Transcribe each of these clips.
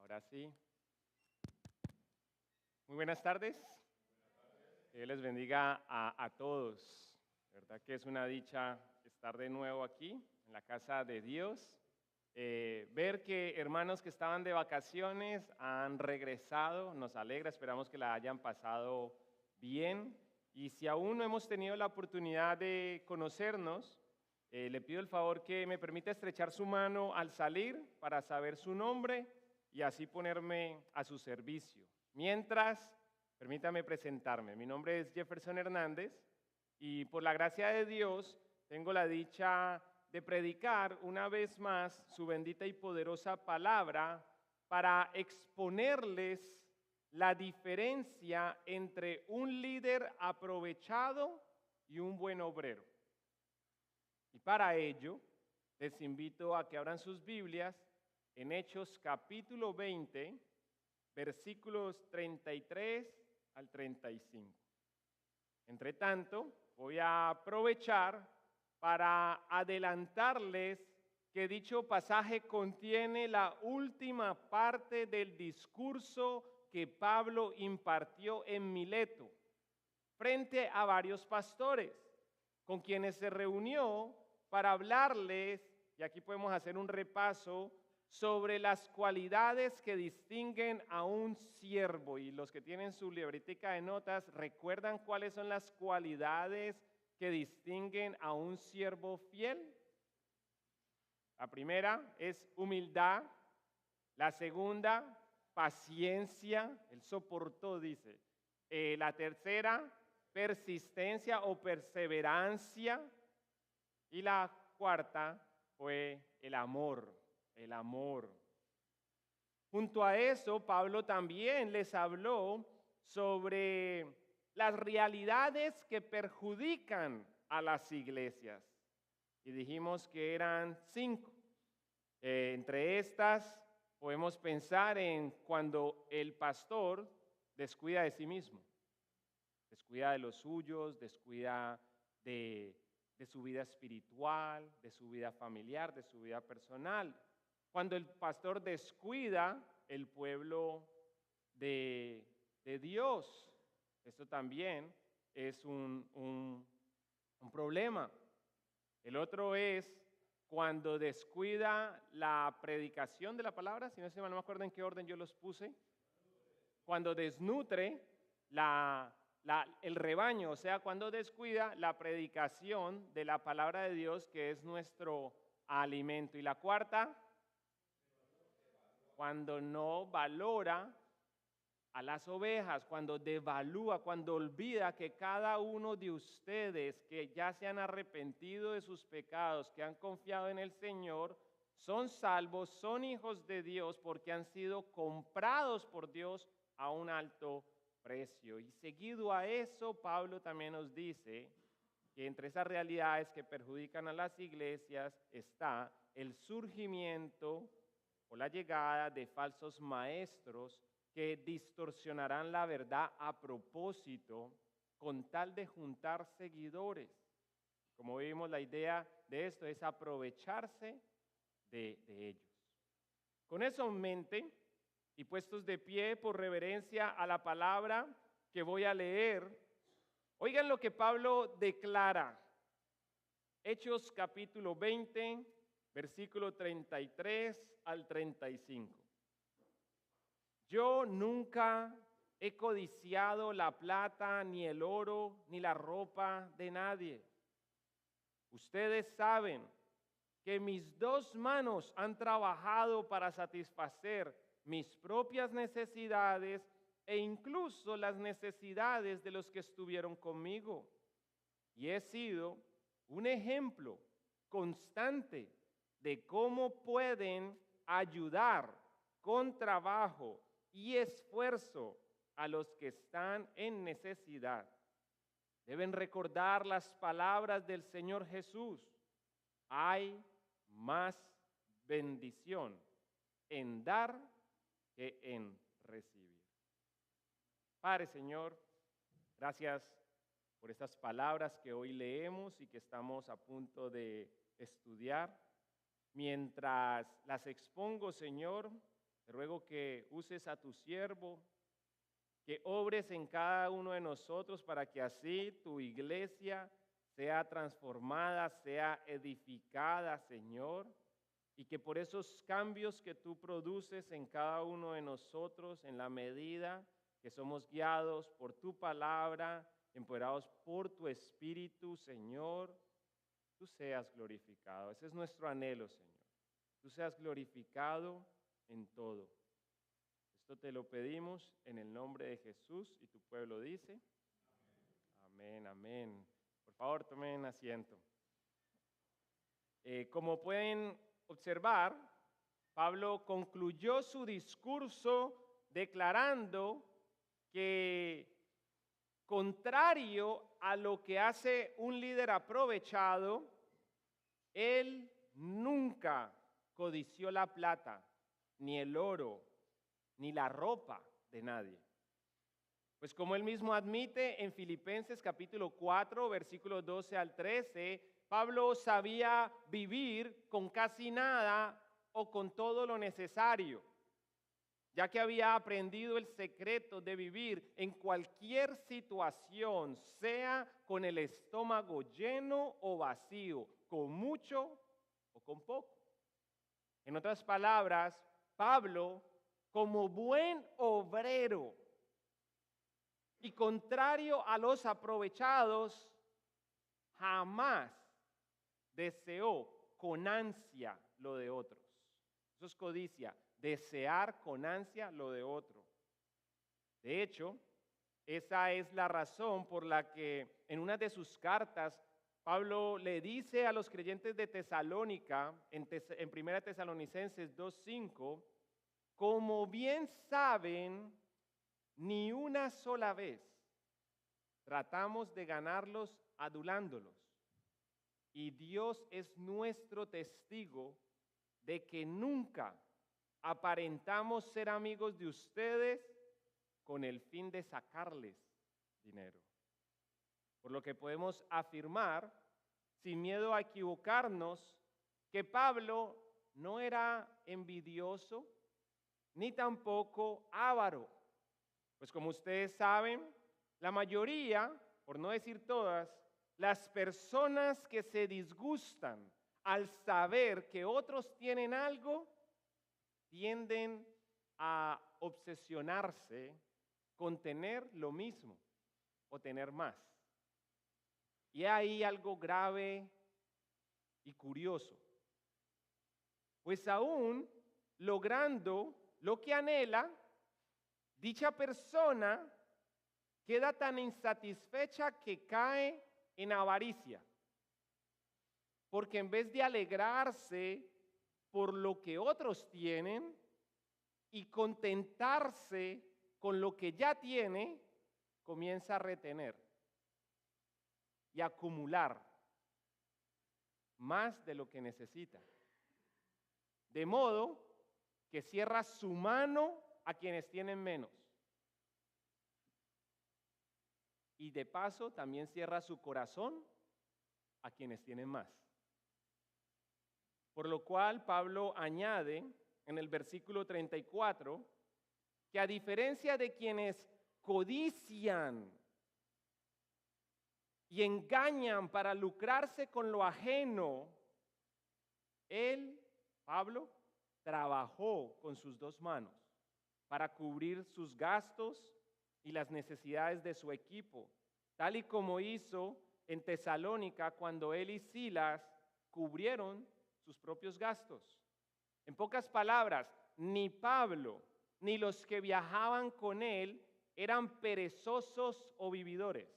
Ahora sí. Muy buenas tardes. Que Dios les bendiga a todos. De verdad que es una dicha estar de nuevo aquí en la casa de Dios. Ver que hermanos que estaban de vacaciones han regresado, nos alegra, esperamos que la hayan pasado bien. Y si aún no hemos tenido la oportunidad de conocernos, le pido el favor que me permita estrechar su mano al salir para saber su nombre y así ponerme a su servicio. Mientras, permítame presentarme. Mi nombre es Jefferson Hernández y por la gracia de Dios tengo la dicha de predicar una vez más su bendita y poderosa palabra para exponerles la diferencia entre un líder aprovechado y un buen obrero. Y para ello, les invito a que abran sus Biblias en Hechos capítulo 20, versículos 33 al 35. Entre tanto, voy a aprovechar para adelantarles que dicho pasaje contiene la última parte del discurso que Pablo impartió en Mileto frente a varios pastores con quienes se reunió para hablarles, y aquí podemos hacer un repaso, sobre las cualidades que distinguen a un siervo. Y los que tienen su libretica de notas, ¿recuerdan cuáles son las cualidades que distinguen a un siervo fiel? La primera es humildad, la segunda, paciencia, él soportó, dice. La tercera, persistencia o perseverancia. Y la cuarta fue el amor, el amor. Junto a eso, Pablo también les habló sobre las realidades que perjudican a las iglesias. Y dijimos que eran 5. Entre estas podemos pensar en cuando el pastor descuida de sí mismo, descuida de los suyos, descuida de su vida espiritual, de su vida familiar, de su vida personal. Cuando el pastor descuida el pueblo de Dios, esto también es un problema. El otro es cuando descuida la predicación de la palabra, si no me acuerdo en qué orden yo los puse, cuando desnutre el rebaño, o sea, cuando descuida la predicación de la palabra de Dios, que es nuestro alimento. Y la cuarta, cuando no valora a las ovejas, cuando devalúa, cuando olvida que cada uno de ustedes que ya se han arrepentido de sus pecados, que han confiado en el Señor, son salvos, son hijos de Dios porque han sido comprados por Dios a un alto precio. Y seguido a eso, Pablo también nos dice que entre esas realidades que perjudican a las iglesias está el surgimiento o la llegada de falsos maestros que distorsionarán la verdad a propósito con tal de juntar seguidores. Como vimos, la idea de esto es aprovecharse de ellos. Con eso en mente y puestos de pie por reverencia a la palabra que voy a leer, oigan lo que Pablo declara. Hechos capítulo 20, versículo 33 al 35. Yo nunca he codiciado la plata, ni el oro, ni la ropa de nadie. Ustedes saben que mis 2 manos han trabajado para satisfacer mis propias necesidades e incluso las necesidades de los que estuvieron conmigo. Y he sido un ejemplo constante de cómo pueden ayudar con trabajo y esfuerzo a los que están en necesidad. Deben recordar las palabras del Señor Jesús. Hay más bendición en dar que en recibir. Padre, Señor, gracias por estas palabras que hoy leemos y que estamos a punto de estudiar. Mientras las expongo, Señor, Te ruego que uses a tu siervo, que obres en cada uno de nosotros para que así tu iglesia sea transformada, sea edificada, Señor, y que por esos cambios que tú produces en cada uno de nosotros, en la medida que somos guiados por tu palabra, empoderados por tu Espíritu, Señor, tú seas glorificado. Ese es nuestro anhelo, Señor. Tú seas glorificado en todo. Esto te lo pedimos en el nombre de Jesús y tu pueblo dice, amén, amén. Por favor, tomen asiento. Como pueden observar, Pablo concluyó su discurso declarando que, contrario a lo que hace un líder aprovechado, él nunca codició la plata, ni el oro, ni la ropa de nadie. Pues como él mismo admite en Filipenses capítulo 4, versículos 12 al 13, Pablo sabía vivir con casi nada o con todo lo necesario, ya que había aprendido el secreto de vivir en cualquier situación, sea con el estómago lleno o vacío, con mucho o con poco. En otras palabras, Pablo, como buen obrero y contrario a los aprovechados, jamás deseó con ansia lo de otros. Eso es codicia, desear con ansia lo de otro. De hecho, esa es la razón por la que en una de sus cartas Pablo le dice a los creyentes de Tesalónica, en 1 Tesalonicenses 2:5, como bien saben, ni una sola vez tratamos de ganarlos adulándolos. Y Dios es nuestro testigo de que nunca aparentamos ser amigos de ustedes con el fin de sacarles dinero. Por lo que podemos afirmar, sin miedo a equivocarnos, que Pablo no era envidioso ni tampoco avaro. Pues como ustedes saben, la mayoría, por no decir todas, las personas que se disgustan al saber que otros tienen algo, tienden a obsesionarse con tener lo mismo o tener más. Y hay algo grave y curioso, pues aún logrando lo que anhela, dicha persona queda tan insatisfecha que cae en avaricia, porque en vez de alegrarse por lo que otros tienen y contentarse con lo que ya tiene, comienza a retener y acumular más de lo que necesita. De modo que cierra su mano a quienes tienen menos. Y de paso también cierra su corazón a quienes tienen más. Por lo cual Pablo añade en el versículo 34 que a diferencia de quienes codician y engañan para lucrarse con lo ajeno, él, Pablo, trabajó con sus dos manos para cubrir sus gastos y las necesidades de su equipo, tal y como hizo en Tesalónica cuando él y Silas cubrieron sus propios gastos. En pocas palabras, ni Pablo ni los que viajaban con él eran perezosos o vividores.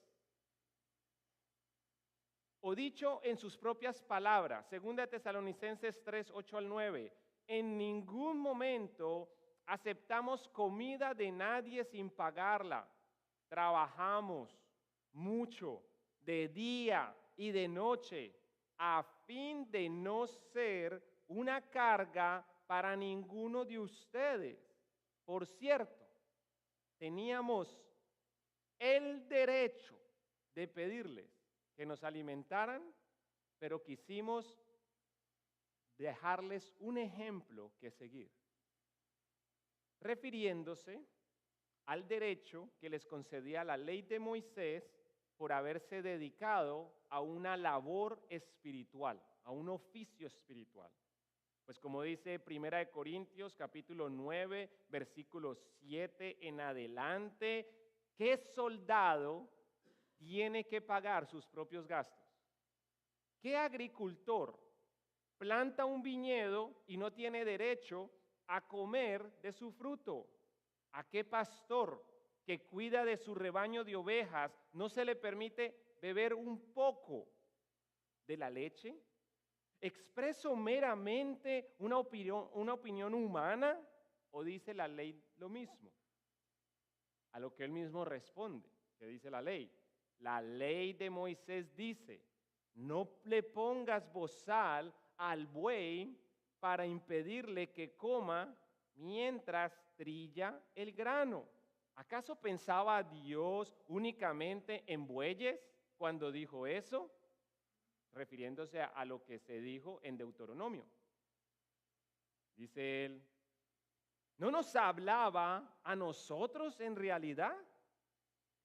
O dicho en sus propias palabras, 2 Tesalonicenses 3, 8 al 9, en ningún momento aceptamos comida de nadie sin pagarla. Trabajamos mucho de día y de noche a fin de no ser una carga para ninguno de ustedes. Por cierto, teníamos el derecho de pedirles que nos alimentaran, pero quisimos dejarles un ejemplo que seguir. refiriéndose al derecho que les concedía la ley de Moisés por haberse dedicado a una labor espiritual, a un oficio espiritual. Pues como dice 1 Corintios capítulo 9, versículo 7 en adelante, ¿qué soldado tiene que pagar sus propios gastos? ¿Qué agricultor planta un viñedo y no tiene derecho a comer de su fruto? ¿A qué pastor que cuida de su rebaño de ovejas no se le permite beber un poco de la leche? ¿Expreso meramente una opinión humana o dice la ley lo mismo? A lo que él mismo responde, ¿qué dice la ley? La ley de Moisés dice, no le pongas bozal al buey para impedirle que coma mientras trilla el grano. ¿Acaso pensaba Dios únicamente en bueyes cuando dijo eso? Refiriéndose a lo que se dijo en Deuteronomio. Dice él, ¿no nos hablaba a nosotros en realidad?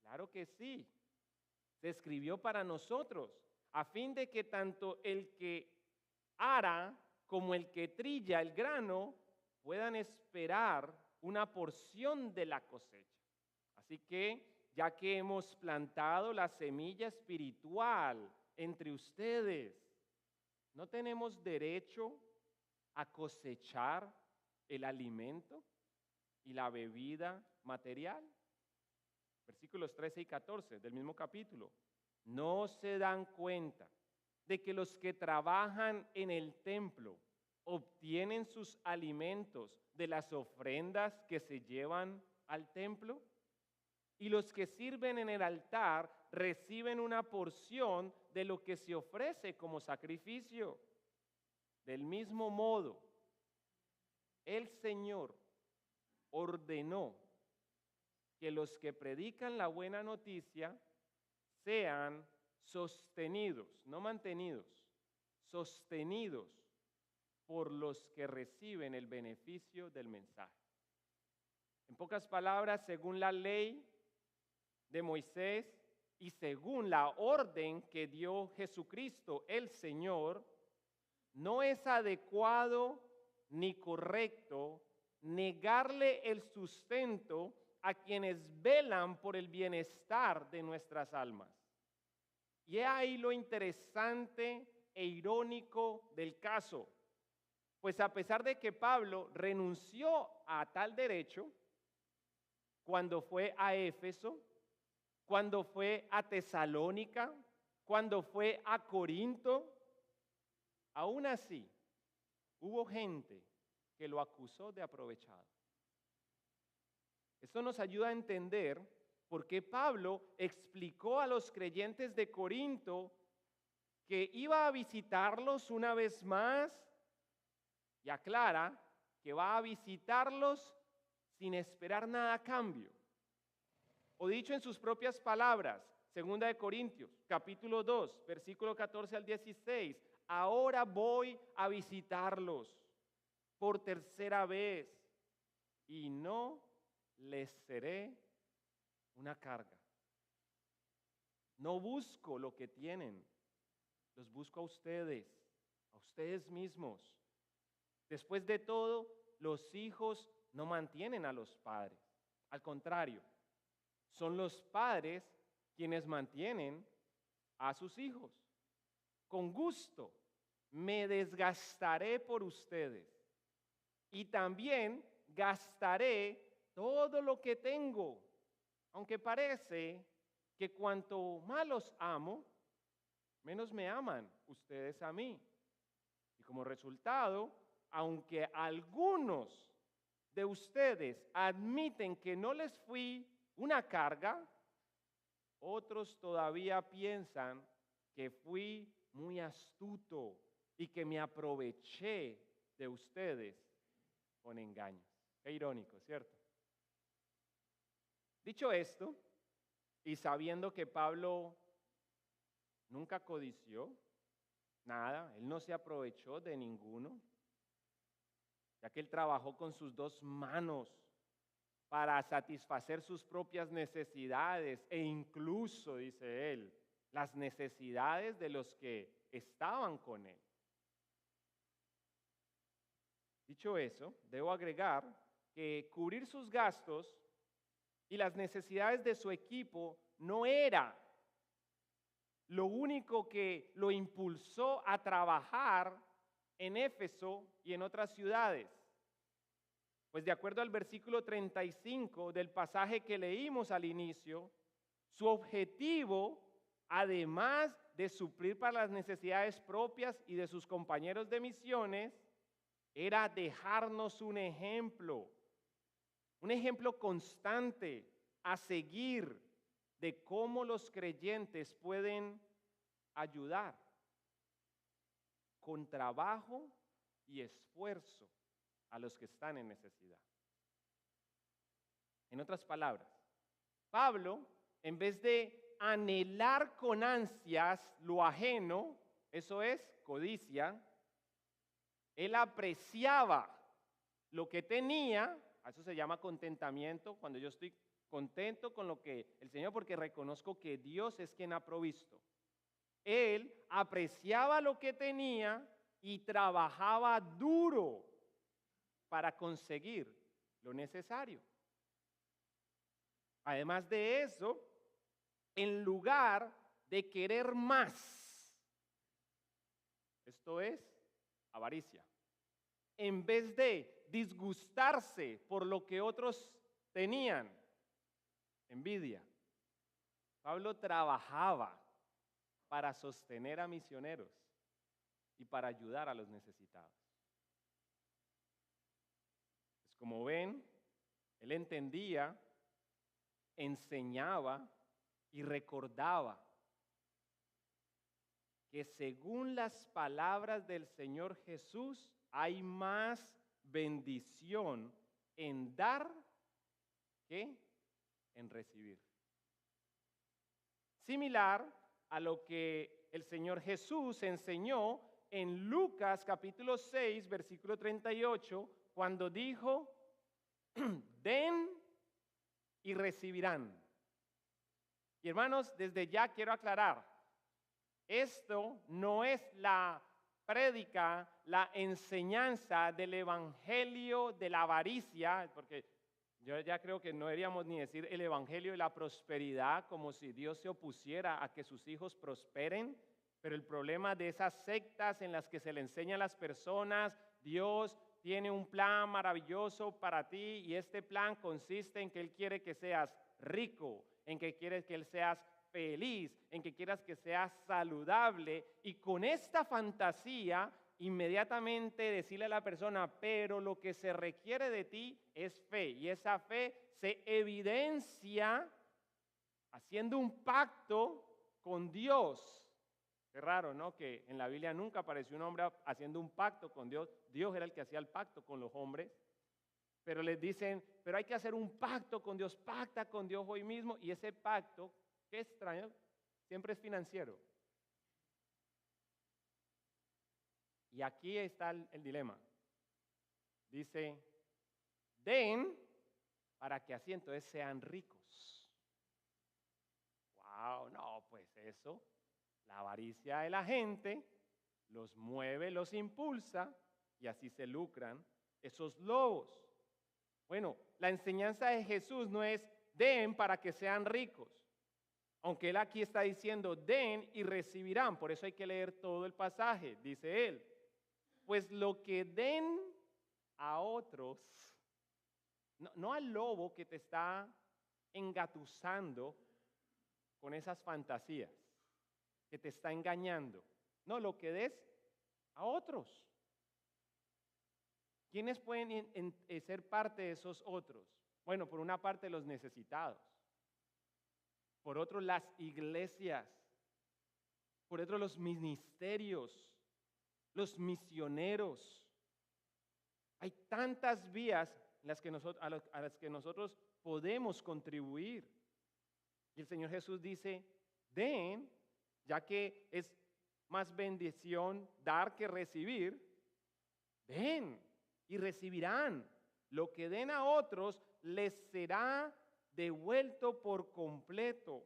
Claro que sí. Se escribió para nosotros, a fin de que tanto el que ara como el que trilla el grano puedan esperar una porción de la cosecha. Así que, ya que hemos plantado la semilla espiritual entre ustedes, ¿no tenemos derecho a cosechar el alimento y la bebida material? Versículos 13 y 14 del mismo capítulo. ¿No se dan cuenta de que los que trabajan en el templo obtienen sus alimentos de las ofrendas que se llevan al templo? Y los que sirven en el altar reciben una porción de lo que se ofrece como sacrificio. Del mismo modo, el Señor ordenó que los que predican la buena noticia sean sostenidos, no mantenidos, sostenidos por los que reciben el beneficio del mensaje. En pocas palabras, según la ley de Moisés y según la orden que dio Jesucristo el Señor, no es adecuado ni correcto negarle el sustento a quienes velan por el bienestar de nuestras almas. Y es ahí lo interesante e irónico del caso, pues a pesar de que Pablo renunció a tal derecho cuando fue a Éfeso, cuando fue a Tesalónica, cuando fue a Corinto, aún así hubo gente que lo acusó de aprovechado. Esto nos ayuda a entender por qué Pablo explicó a los creyentes de Corinto que iba a visitarlos una vez más y aclara que va a visitarlos sin esperar nada a cambio. O dicho en sus propias palabras, 2 Corintios, capítulo 2, versículo 14 al 16, ahora voy a visitarlos por tercera vez y no les seré una carga. No busco lo que tienen, los busco a ustedes mismos. Después de todo, los hijos no mantienen a los padres. Al contrario, son los padres quienes mantienen a sus hijos. Con gusto me desgastaré por ustedes y también gastaré todo lo que tengo, aunque parece que cuanto más los amo, menos me aman ustedes a mí. Y como resultado, aunque algunos de ustedes admiten que no les fui una carga, otros todavía piensan que fui muy astuto y que me aproveché de ustedes con engaños. Qué irónico, ¿cierto? Dicho esto, y sabiendo que Pablo nunca codició nada, él no se aprovechó de ninguno, ya que él trabajó con sus dos manos para satisfacer sus propias necesidades e incluso, dice él, las necesidades de los que estaban con él. Dicho eso, debo agregar que cubrir sus gastos y las necesidades de su equipo no era lo único que lo impulsó a trabajar en Éfeso y en otras ciudades. Pues de acuerdo al versículo 35 del pasaje que leímos al inicio, su objetivo, además de suplir para las necesidades propias y de sus compañeros de misiones, era dejarnos un ejemplo constante a seguir de cómo los creyentes pueden ayudar con trabajo y esfuerzo a los que están en necesidad. En otras palabras, Pablo, en vez de anhelar con ansias lo ajeno, eso es codicia, él apreciaba lo que tenía, eso se llama contentamiento, cuando yo estoy contento con lo que el Señor, porque reconozco que Dios es quien ha provisto. Él apreciaba lo que tenía y trabajaba duro para conseguir lo necesario. Además de eso, en lugar de querer más, esto es avaricia, en vez de disgustarse por lo que otros tenían, envidia, Pablo trabajaba para sostener a misioneros y para ayudar a los necesitados. Pues como ven, él entendía, enseñaba y recordaba que según las palabras del Señor Jesús hay más bendición en dar que en recibir. Similar a lo que el Señor Jesús enseñó en Lucas capítulo 6, versículo 38, cuando dijo, den y recibirán. Y hermanos, desde ya quiero aclarar, esto no es la prédica, la enseñanza del evangelio de la avaricia, porque yo ya creo que no deberíamos ni decir el evangelio de la prosperidad como si Dios se opusiera a que sus hijos prosperen, pero el problema de esas sectas en las que se le enseña a las personas, Dios tiene un plan maravilloso para ti y este plan consiste en que Él quiere que seas rico, en que quiere que Él seas feliz, en que quieras que seas saludable y con esta fantasía inmediatamente decirle a la persona, pero lo que se requiere de ti es fe y esa fe se evidencia haciendo un pacto con Dios. Qué raro, ¿no? Que en la Biblia nunca apareció un hombre haciendo un pacto con Dios. Dios era el que hacía el pacto con los hombres. Pero les dicen, pero hay que hacer un pacto con Dios, pacta con Dios hoy mismo. Y ese pacto, qué extraño, siempre es financiero. Y aquí está el dilema. Dice, den para que así entonces sean ricos. Wow, no, pues eso. La avaricia de la gente los mueve, los impulsa y así se lucran esos lobos. Bueno, la enseñanza de Jesús no es den para que sean ricos, aunque él aquí está diciendo den y recibirán, por eso hay que leer todo el pasaje, dice él. Pues lo que den a otros, no al lobo que te está engatusando con esas fantasías, que te está engañando. No, lo que des a otros. ¿Quiénes pueden ser parte de esos otros? Bueno, por una parte los necesitados. Por otro las iglesias. Por otro los ministerios. Los misioneros. Hay tantas vías en las que a las que nosotros podemos contribuir. Y el Señor Jesús dice, den, ya que es más bendición dar que recibir, den y recibirán. Lo que den a otros les será devuelto por completo,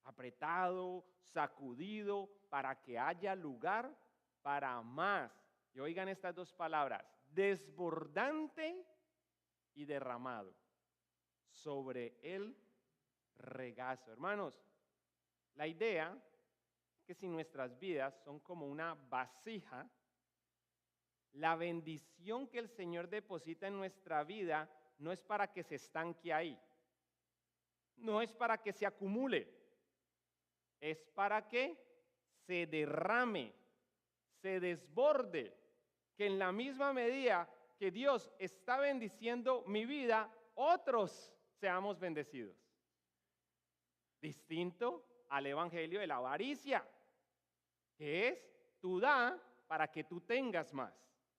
apretado, sacudido, para que haya lugar para más. Y oigan estas dos palabras, desbordante y derramado sobre el regazo. Hermanos, la idea es que si nuestras vidas son como una vasija, la bendición que el Señor deposita en nuestra vida no es para que se estanque ahí, no es para que se acumule, es para que se derrame, se desborde, que en la misma medida que Dios está bendiciendo mi vida, otros seamos bendecidos. Distinto al evangelio de la avaricia, que es tú da para que tú tengas más.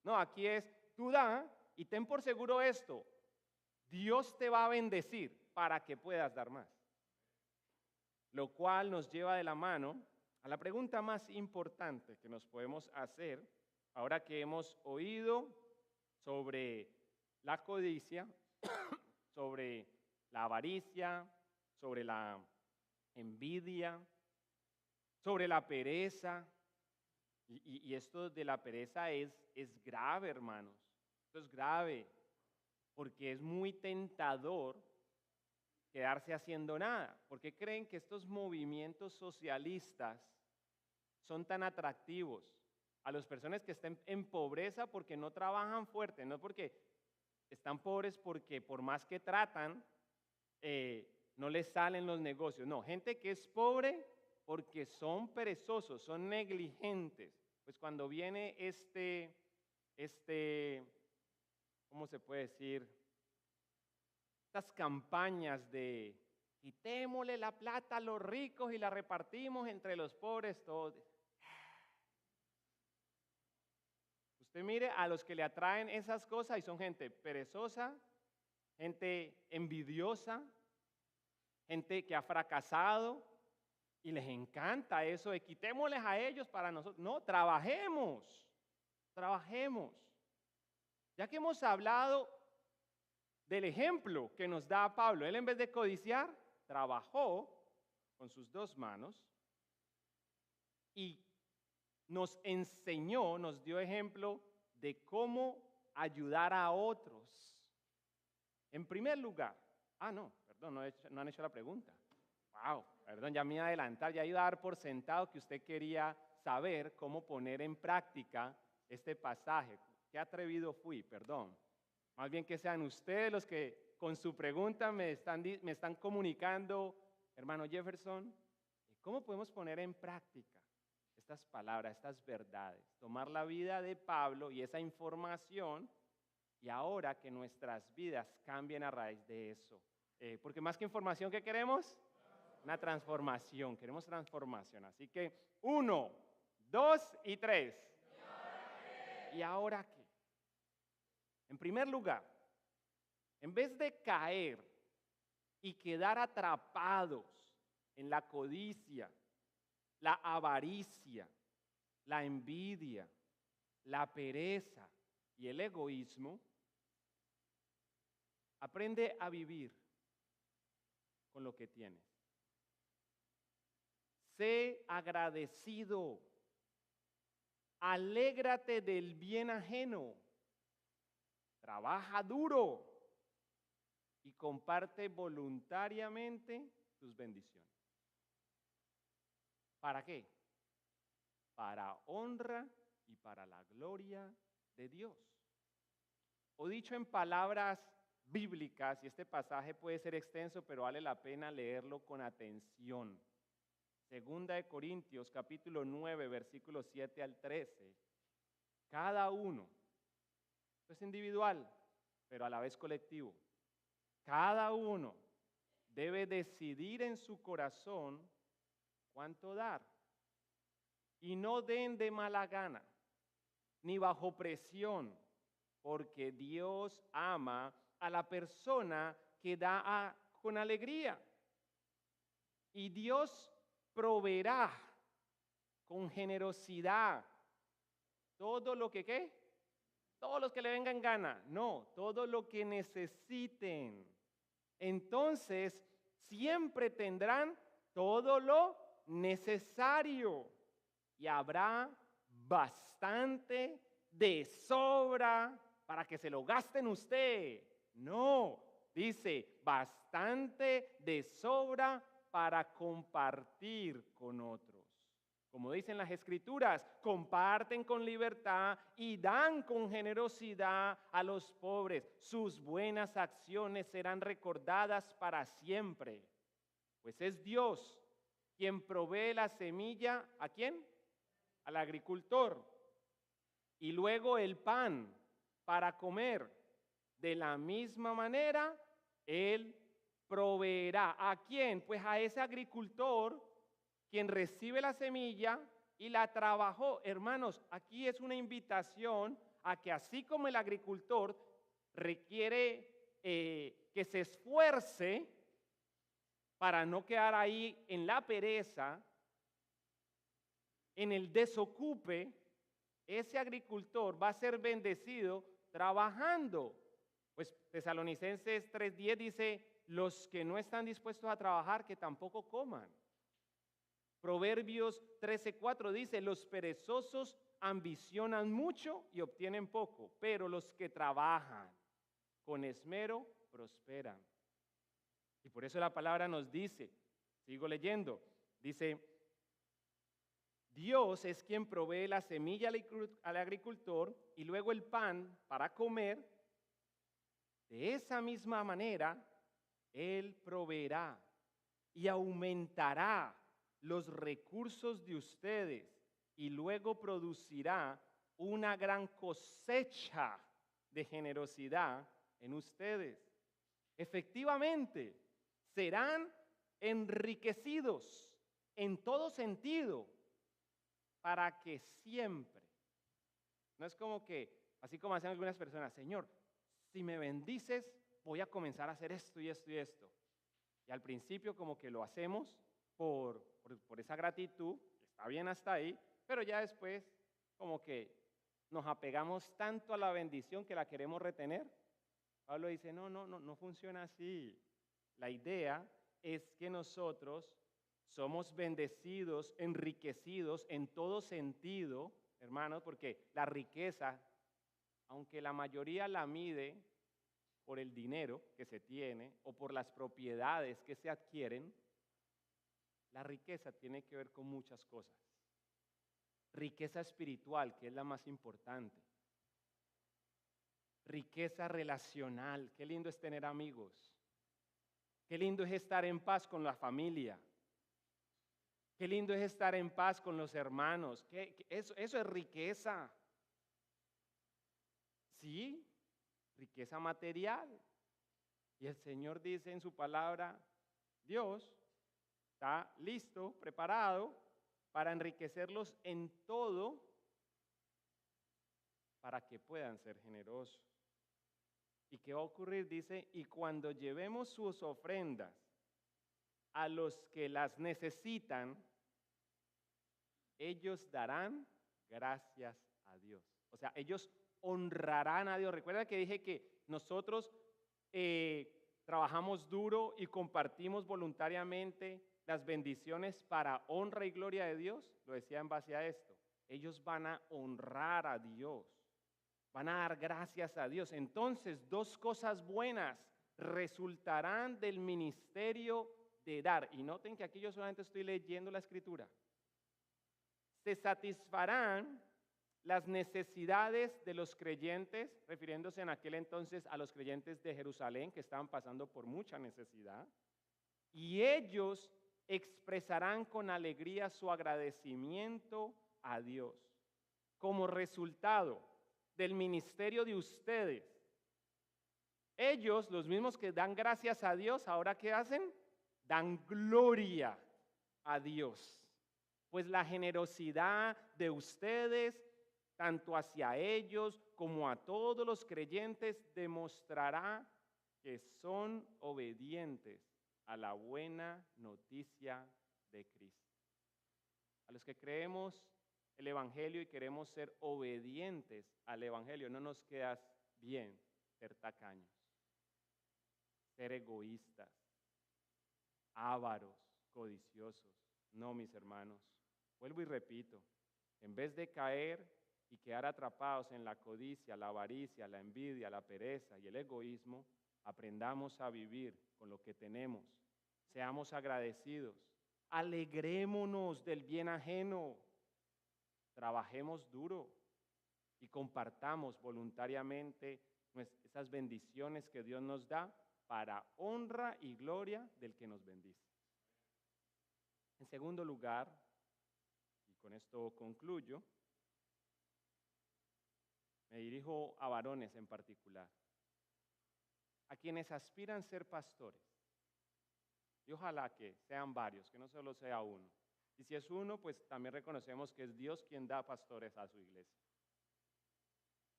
No, aquí es tú da y ten por seguro esto, Dios te va a bendecir para que puedas dar más. Lo cual nos lleva de la mano a la pregunta más importante que nos podemos hacer ahora que hemos oído sobre la codicia, sobre la avaricia, sobre la envidia, sobre la pereza. Y esto de la pereza es grave, hermanos. Esto es grave porque es muy tentador quedarse haciendo nada. ¿Por qué creen que estos movimientos socialistas son tan atractivos a las personas que estén en pobreza porque no trabajan fuerte, no porque están pobres porque por más que tratan, no les salen los negocios? No, gente que es pobre porque son perezosos, son negligentes. Pues cuando viene ¿cómo se puede decir? Estas campañas de quitémosle la plata a los ricos y la repartimos entre los pobres todos. Usted mire a los que le atraen esas cosas y son gente perezosa, gente envidiosa, gente que ha fracasado y les encanta eso de quitémosles a ellos para nosotros. No, trabajemos. Ya que hemos hablado del ejemplo que nos da Pablo, él en vez de codiciar, trabajó con sus dos manos y nos enseñó, nos dio ejemplo de cómo ayudar a otros. En primer lugar, no han hecho la pregunta. Wow, perdón, ya me iba a adelantar, ya iba a dar por sentado que usted quería saber cómo poner en práctica este pasaje. Qué atrevido fui, perdón. Más bien que sean ustedes los que con su pregunta me están comunicando, hermano Jefferson, ¿cómo podemos poner en práctica estas palabras, estas verdades? Tomar la vida de Pablo y esa información y ahora que nuestras vidas cambien a raíz de eso. Porque más que información, ¿qué queremos? Una transformación, queremos transformación. Así que 1, 2 y 3. ¿Y ahora qué? En primer lugar, en vez de caer y quedar atrapados en la codicia, la avaricia, la envidia, la pereza y el egoísmo, aprende a vivir con lo que tienes. Sé agradecido. Alégrate del bien ajeno. Trabaja duro y comparte voluntariamente tus bendiciones. ¿Para qué? Para honra y para la gloria de Dios. O dicho en palabras bíblicas, y este pasaje puede ser extenso, pero vale la pena leerlo con atención. Segunda de Corintios, capítulo 9, versículos 7 al 13. Cada uno, es individual, pero a la vez colectivo. Cada uno debe decidir en su corazón cuánto dar. Y no den de mala gana, ni bajo presión, porque Dios ama a la persona que da con alegría. Y Dios proveerá con generosidad todo lo que ¿qué? todos los que le vengan gana, no, todo lo que necesiten. Entonces, siempre tendrán todo lo necesario y habrá bastante de sobra para que se lo gasten usted. No, dice, bastante de sobra para compartir con otros. Como dicen las Escrituras, comparten con libertad y dan con generosidad a los pobres. Sus buenas acciones serán recordadas para siempre. Pues es Dios quien provee la semilla, ¿a quién? Al agricultor. Y luego el pan para comer. De la misma manera, Él proveerá. ¿A quién? Pues a ese agricultor quien recibe la semilla y la trabajó. Hermanos, aquí es una invitación a que así como el agricultor requiere que se esfuerce para no quedar ahí en la pereza, en el desocupe, ese agricultor va a ser bendecido trabajando. Pues Tesalonicenses 3:10 dice, los que no están dispuestos a trabajar, que tampoco coman. Proverbios 13:4 dice, los perezosos ambicionan mucho y obtienen poco, pero los que trabajan con esmero prosperan. Y por eso la palabra nos dice, sigo leyendo, dice, Dios es quien provee la semilla al agricultor y luego el pan para comer. De esa misma manera, Él proveerá y aumentará los recursos de ustedes y luego producirá una gran cosecha de generosidad en ustedes. Efectivamente, serán enriquecidos en todo sentido para que siempre, no es como que, así como hacen algunas personas, Señor, si me bendices, voy a comenzar a hacer esto y esto y esto. Y al principio como que lo hacemos por esa gratitud, está bien hasta ahí, pero ya después como que nos apegamos tanto a la bendición que la queremos retener. Pablo dice, no funciona así. La idea es que nosotros somos bendecidos, enriquecidos en todo sentido, hermanos, porque la riqueza, aunque la mayoría la mide por el dinero que se tiene o por las propiedades que se adquieren, la riqueza tiene que ver con muchas cosas. Riqueza espiritual, que es la más importante. Riqueza relacional, qué lindo es tener amigos. Qué lindo es estar en paz con la familia. Qué lindo es estar en paz con los hermanos. Eso es riqueza. Sí, riqueza material. Y el Señor dice en su palabra, Dios está listo, preparado para enriquecerlos en todo para que puedan ser generosos. ¿Y qué va a ocurrir? Dice, y cuando llevemos sus ofrendas a los que las necesitan, ellos darán gracias a Dios. O sea, ellos honrarán a Dios. Recuerda que dije que nosotros trabajamos duro y compartimos voluntariamente las bendiciones para honra y gloria de Dios. Lo decía en base a esto. Ellos van a honrar a Dios. Van a dar gracias a Dios. Entonces, dos cosas buenas resultarán del ministerio de dar. Y noten que aquí yo solamente estoy leyendo la Escritura. Se satisfarán las necesidades de los creyentes, refiriéndose en aquel entonces a los creyentes de Jerusalén que estaban pasando por mucha necesidad, y ellos expresarán con alegría su agradecimiento a Dios. Como resultado del ministerio de ustedes, ellos, los mismos que dan gracias a Dios, ¿ahora qué hacen? Dan gloria a Dios. Pues la generosidad de ustedes, tanto hacia ellos como a todos los creyentes, demostrará que son obedientes a la buena noticia de Cristo. A los que creemos el Evangelio y queremos ser obedientes al Evangelio, no nos queda bien ser tacaños, ser egoístas, ávaros, codiciosos. No, mis hermanos. Vuelvo y repito, en vez de caer y quedar atrapados en la codicia, la avaricia, la envidia, la pereza y el egoísmo, aprendamos a vivir con lo que tenemos. Seamos agradecidos. Alegrémonos del bien ajeno. Trabajemos duro y compartamos voluntariamente esas bendiciones que Dios nos da para honra y gloria del que nos bendice. En segundo lugar, y con esto concluyo, me dirijo a varones en particular, a quienes aspiran ser pastores. Y ojalá que sean varios, que no solo sea uno. Y si es uno, pues también reconocemos que es Dios quien da pastores a su iglesia.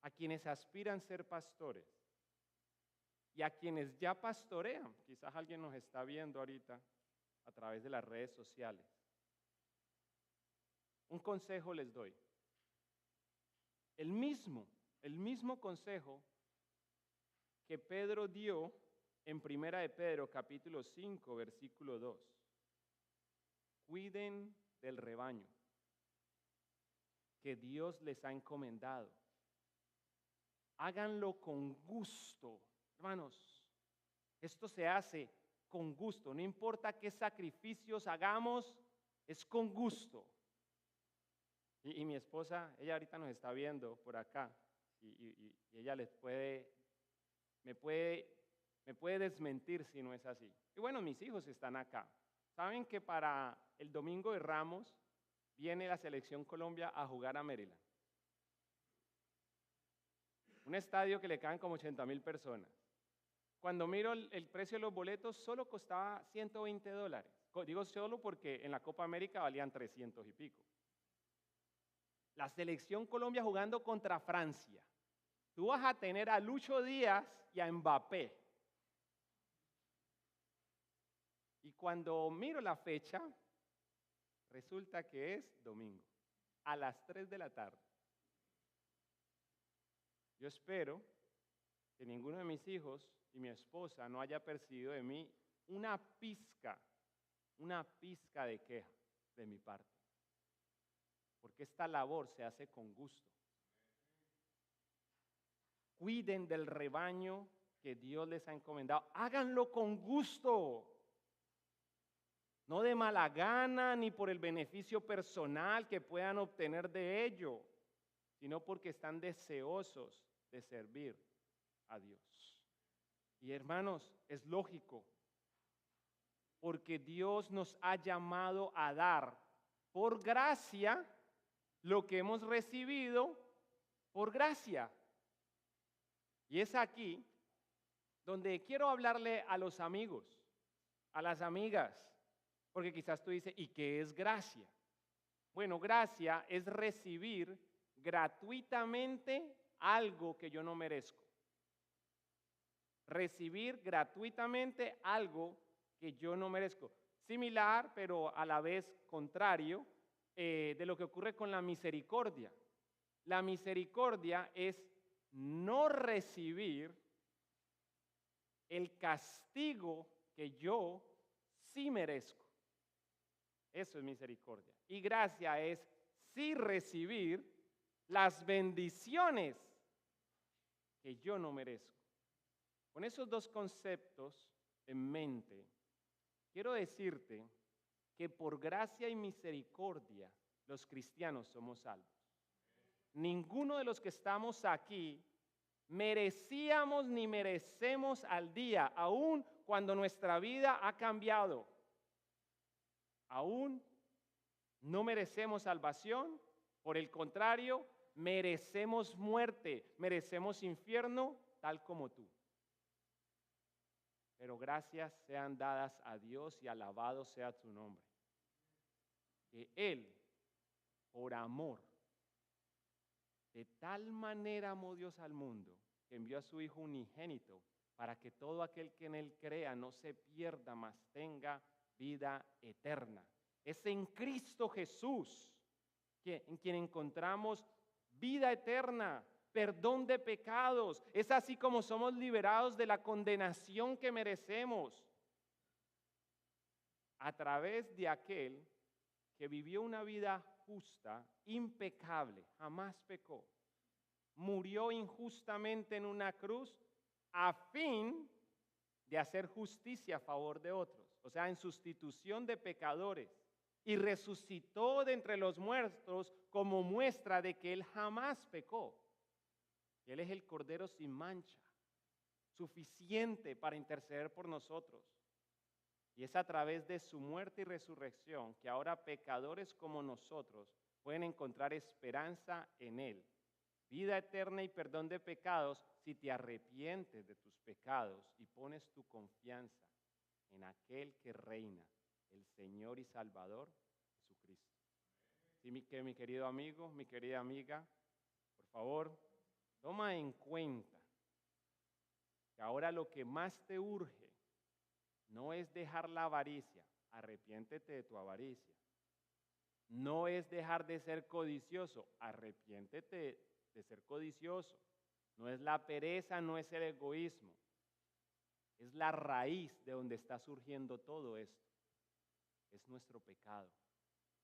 A quienes aspiran ser pastores y a quienes ya pastorean. Quizás alguien nos está viendo ahorita a través de las redes sociales. Un consejo les doy. El mismo consejo que Pedro dio en Primera de Pedro, capítulo 5, versículo 2. Cuiden del rebaño que Dios les ha encomendado. Háganlo con gusto. Hermanos, esto se hace con gusto. No importa qué sacrificios hagamos, es con gusto. Y mi esposa, ella ahorita nos está viendo por acá y ella me puede desmentir si no es así. Y bueno, mis hijos están acá. ¿Saben que para el Domingo de Ramos viene la Selección Colombia a jugar a Maryland? Un estadio que le caben como 80,000 personas. Cuando miro el precio de los boletos, solo costaba $120. Digo solo porque en la Copa América valían 300 y pico. La Selección Colombia jugando contra Francia. Tú vas a tener a Lucho Díaz y a Mbappé. Y cuando miro la fecha, resulta que es domingo, a las 3 de la tarde. Yo espero que ninguno de mis hijos y mi esposa no haya percibido de mí una pizca de queja de mi parte. Porque esta labor se hace con gusto. Cuiden del rebaño que Dios les ha encomendado. Háganlo con gusto. No de mala gana ni por el beneficio personal que puedan obtener de ello, sino porque están deseosos de servir a Dios. Y hermanos, es lógico, porque Dios nos ha llamado a dar por gracia lo que hemos recibido por gracia. Y es aquí donde quiero hablarle a los amigos, a las amigas, porque quizás tú dices, ¿y qué es gracia? Bueno, gracia es recibir gratuitamente algo que yo no merezco. Recibir gratuitamente algo que yo no merezco. Similar, pero a la vez contrario, de lo que ocurre con la misericordia. La misericordia es no recibir el castigo que yo sí merezco. Eso es misericordia. Y gracia es sí recibir las bendiciones que yo no merezco. Con esos dos conceptos en mente, quiero decirte que por gracia y misericordia los cristianos somos salvos. Ninguno de los que estamos aquí merecíamos ni merecemos al día, aun cuando nuestra vida ha cambiado. Aún no merecemos salvación, por el contrario, merecemos muerte, merecemos infierno, tal como tú. Pero gracias sean dadas a Dios y alabado sea su nombre. Que Él, por amor, de tal manera amó Dios al mundo, que envió a su Hijo unigénito, para que todo aquel que en Él crea no se pierda, mas tenga vida eterna. Es en Cristo Jesús. en quien encontramos vida eterna, perdón de pecados. Es así como somos liberados de la condenación que merecemos a través de aquel que vivió una vida justa, impecable, jamás pecó. Murió injustamente en una cruz a fin de hacer justicia a favor de otros, o sea, en sustitución de pecadores, y resucitó de entre los muertos como muestra de que Él jamás pecó. Él es el Cordero sin mancha, suficiente para interceder por nosotros. Y es a través de su muerte y resurrección que ahora pecadores como nosotros pueden encontrar esperanza en Él. Vida eterna y perdón de pecados si te arrepientes de tus pecados y pones tu confianza en aquel que reina, el Señor y Salvador, Jesucristo. Sí, mi querido amigo, mi querida amiga, por favor, toma en cuenta que ahora lo que más te urge no es dejar la avaricia, arrepiéntete de tu avaricia. No es dejar de ser codicioso, arrepiéntete de ser codicioso. No es la pereza, no es el egoísmo. Es la raíz de donde está surgiendo todo esto. Es nuestro pecado.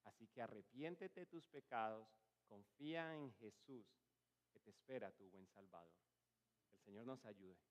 Así que arrepiéntete de tus pecados, confía en Jesús, que te espera tu buen Salvador. Que el Señor nos ayude.